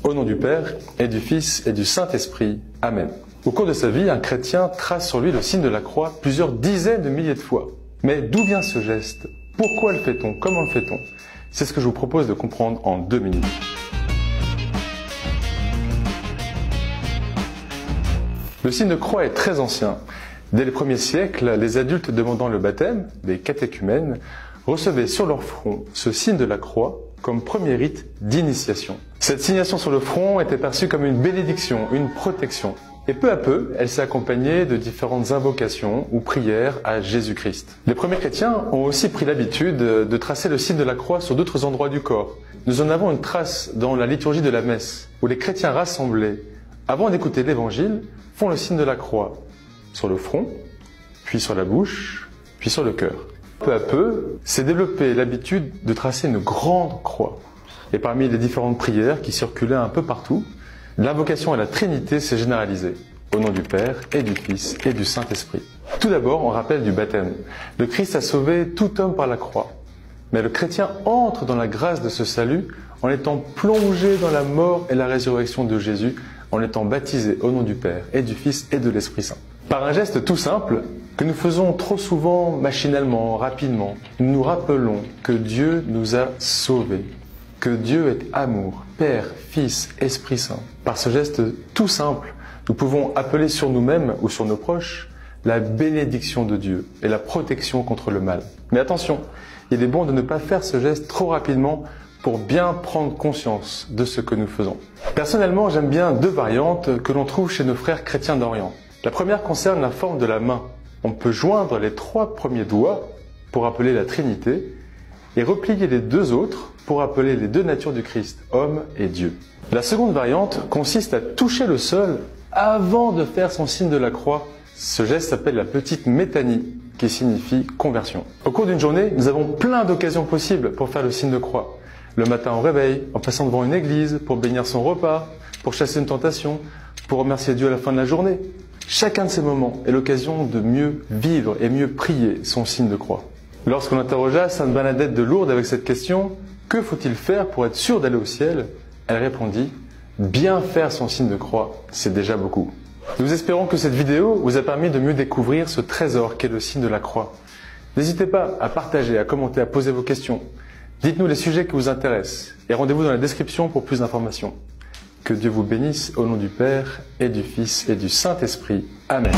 Au nom du Père, et du Fils, et du Saint-Esprit. Amen. Au cours de sa vie, un chrétien trace sur lui le signe de la croix plusieurs dizaines de milliers de fois. Mais d'où vient ce geste? Pourquoi le fait-on? Comment le fait-on? C'est ce que je vous propose de comprendre en 2 minutes. Le signe de croix est très ancien. Dès les premiers siècles, les adultes demandant le baptême, les catéchumènes, recevaient sur leur front ce signe de la croix comme premier rite d'initiation. Cette signation sur le front était perçue comme une bénédiction, une protection. Et peu à peu, elle s'est accompagnée de différentes invocations ou prières à Jésus-Christ. Les premiers chrétiens ont aussi pris l'habitude de tracer le signe de la croix sur d'autres endroits du corps. Nous en avons une trace dans la liturgie de la messe, où les chrétiens rassemblés, avant d'écouter l'évangile, font le signe de la croix sur le front, puis sur la bouche, puis sur le cœur. Peu à peu, s'est développée l'habitude de tracer une grande croix. Et parmi les différentes prières qui circulaient un peu partout, l'invocation à la Trinité s'est généralisée, au nom du Père et du Fils et du Saint-Esprit. Tout d'abord, on rappelle du baptême. Le Christ a sauvé tout homme par la croix. Mais le chrétien entre dans la grâce de ce salut en étant plongé dans la mort et la résurrection de Jésus, en étant baptisé au nom du Père et du Fils et de l'Esprit Saint. Par un geste tout simple, que nous faisons trop souvent machinalement, rapidement, nous nous rappelons que Dieu nous a sauvés, que Dieu est amour, Père, Fils, Esprit Saint. Par ce geste tout simple, nous pouvons appeler sur nous-mêmes ou sur nos proches la bénédiction de Dieu et la protection contre le mal. Mais attention, il est bon de ne pas faire ce geste trop rapidement pour bien prendre conscience de ce que nous faisons. Personnellement, j'aime bien 2 variantes que l'on trouve chez nos frères chrétiens d'Orient. La première concerne la forme de la main. On peut joindre les 3 premiers doigts pour appeler la Trinité et replier les 2 autres pour appeler les 2 natures du Christ, homme et Dieu. La seconde variante consiste à toucher le sol avant de faire son signe de la croix. Ce geste s'appelle la petite métanie, qui signifie conversion. Au cours d'une journée, nous avons plein d'occasions possibles pour faire le signe de croix. Le matin au réveil, en passant devant une église, pour bénir son repas, pour chasser une tentation, pour remercier Dieu à la fin de la journée. Chacun de ces moments est l'occasion de mieux vivre et mieux prier son signe de croix. Lorsqu'on interrogea Sainte Bernadette de Lourdes avec cette question, « Que faut-il faire pour être sûr d'aller au ciel ?» Elle répondit, « Bien faire son signe de croix, c'est déjà beaucoup. » Nous espérons que cette vidéo vous a permis de mieux découvrir ce trésor qu'est le signe de la croix. N'hésitez pas à partager, à commenter, à poser vos questions. Dites-nous les sujets qui vous intéressent et rendez-vous dans la description pour plus d'informations. Que Dieu vous bénisse au nom du Père et du Fils et du Saint-Esprit. Amen.